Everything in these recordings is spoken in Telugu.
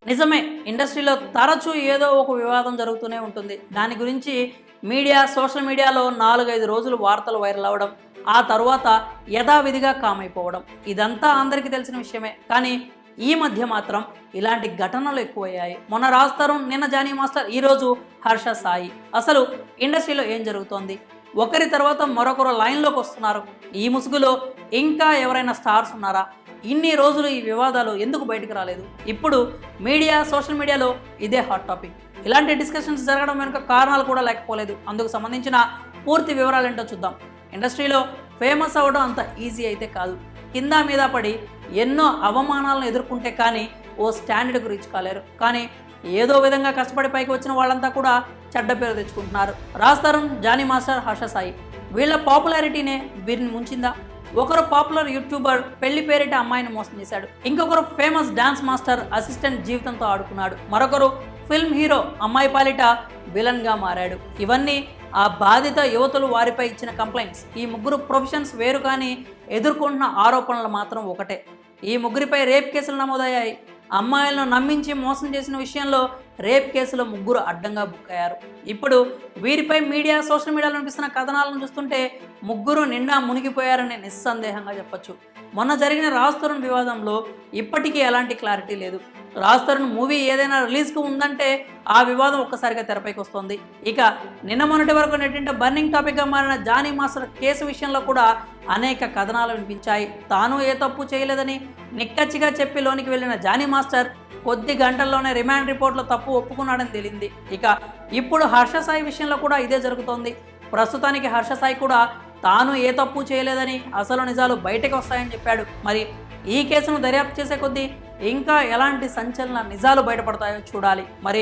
నిజమే, ఇండస్ట్రీలో తరచూ ఏదో ఒక వివాదం జరుగుతూనే ఉంటుంది. దాని గురించి మీడియా, సోషల్ మీడియాలో 4-5 రోజులు వార్తలు వైరల్ అవ్వడం, ఆ తర్వాత యథావిధిగా కామైపోవడం, ఇదంతా అందరికీ తెలిసిన విషయమే. కానీ ఈ మధ్య మాత్రం ఇలాంటి ఘటనలు ఎక్కువయ్యాయి. మొన్న రాజ్ తరుణ్, నిన్న జానీ మాస్టర్, ఈరోజు హర్ష సాయి. అసలు ఇండస్ట్రీలో ఏం జరుగుతోంది? ఒకరి తర్వాత మరొకరు లైన్లోకి వస్తున్నారు. ఈ ముసుగులో ఇంకా ఎవరైనా స్టార్స్ ఉన్నారా? ఇన్ని రోజులు ఈ వివాదాలు ఎందుకు బయటకు రాలేదు? ఇప్పుడు మీడియా, సోషల్ మీడియాలో ఇదే హాట్ టాపిక్. ఇలాంటి డిస్కషన్స్ జరగడం వెనుక కారణాలు కూడా లేకపోలేదు. అందుకు సంబంధించిన పూర్తి వివరాలు ఏంటో చూద్దాం. ఇండస్ట్రీలో ఫేమస్ అవ్వడం అంత ఈజీ అయితే కాదు. కింద మీద పడి ఎన్నో అవమానాలను ఎదుర్కొంటే కానీ ఓ స్టాండర్డ్కు రీచ్ కాలేరు. కానీ ఏదో విధంగా కష్టపడి పైకి వచ్చిన వాళ్ళంతా కూడా చెడ్డ పేరు తెచ్చుకుంటున్నారు. రాజ్ తరుణ్, జానీ మాస్టర్, హర్ష సాయి, వీళ్ళ పాపులారిటీనే వీరిని ముంచిందా? ఒకరు పాపులర్ యూట్యూబర్ పెళ్లి పేరిట అమ్మాయిని మోసం చేశాడు. ఇంకొకరు ఫేమస్ డాన్స్ మాస్టర్ అసిస్టెంట్ జీవితంతో ఆడుకున్నాడు. మరొకరు ఫిల్మ్ హీరో అమ్మాయి పాలిట విలన్గా మారాడు. ఇవన్నీ ఆ బాధిత యువతులు వారిపై ఇచ్చిన కంప్లైంట్స్. ఈ ముగ్గురు ప్రొఫెషన్స్ వేరు, కానీ ఎదుర్కొంటున్న ఆరోపణలు మాత్రం ఒకటే. ఈ ముగ్గురిపై రేప్ కేసులు నమోదయ్యాయి. అమ్మాయిలను నమ్మించి మోసం చేసిన విషయంలో రేప్ కేసులో ముగ్గురు అడ్డంగా బుక్ అయ్యారు. ఇప్పుడు వీరిపై మీడియా, సోషల్ మీడియాలో అనిపిస్తున్న కథనాలను చూస్తుంటే ముగ్గురు నిండా మునిగిపోయారని నిస్సందేహంగా చెప్పొచ్చు. మొన్న జరిగిన రాజ్ తరుణ్ వివాదంలో ఇప్పటికీ ఎలాంటి క్లారిటీ లేదు. రాజ్ తరుణ్ మూవీ ఏదైనా రిలీజ్కి ఉందంటే ఆ వివాదం ఒక్కసారిగా తెరపైకి వస్తుంది. ఇక నిన్న మొన్నటి వరకు నెట్టింట బర్నింగ్ టాపిక్గా మారిన జానీ మాస్టర్ కేసు విషయంలో కూడా అనేక కథనాలు వినిపించాయి. తాను ఏ తప్పు చేయలేదని నిక్కచ్చిగా చెప్పి లోనికి వెళ్ళిన జానీ మాస్టర్ కొద్ది గంటల్లోనే రిమాండ్ రిపోర్ట్లో తప్పు ఒప్పుకున్నాడని తేలింది. ఇక ఇప్పుడు హర్ష సాయి విషయంలో కూడా ఇదే జరుగుతోంది. ప్రస్తుతానికి హర్ష సాయి కూడా తాను ఏ తప్పు చేయలేదని, అసలు నిజాలు బయటకు వస్తాయని చెప్పాడు. మరి ఈ కేసును దర్యాప్తు చేసే కొద్దీ ఇంకా ఎలాంటి సంచలన నిజాలు బయటపడతాయో చూడాలి. మరి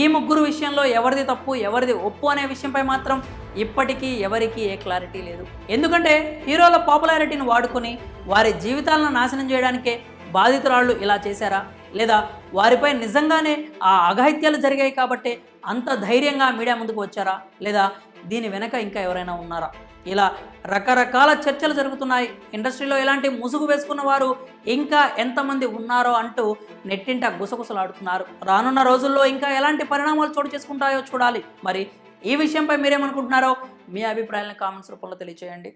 ఈ ముగ్గురు విషయంలో ఎవరిది తప్పు, ఎవరిది ఒప్పు అనే విషయంపై మాత్రం ఇప్పటికీ ఎవరికీ ఏ క్లారిటీ లేదు. ఎందుకంటే హీరోల పాపులారిటీని వాడుకొని వారి జీవితాలను నాశనం చేయడానికే బాధితురాళ్ళు ఇలా చేశారా? లేదా వారిపై నిజంగానే ఆ అఘాయిత్యాలు జరిగాయి కాబట్టే అంత ధైర్యంగా మీడియా ముందుకు వచ్చారా? లేదా దీని వెనక ఇంకా ఎవరైనా ఉన్నారా? ఇలా రకరకాల చర్చలు జరుగుతున్నాయి. ఇండస్ట్రీలో ఇలాంటి ముసుగు వేసుకున్న వారు ఇంకా ఎంతమంది ఉన్నారో అంటూ నెట్టింట గుసగుసలాడుతున్నారు. రానున్న రోజుల్లో ఇంకా ఎలాంటి పరిణామాలు చోటు చేసుకుంటాయో చూడాలి. మరి ఈ విషయంపై మీరేమనుకుంటున్నారో మీ అభిప్రాయాలను కామెంట్స్ రూపంలో తెలియజేయండి.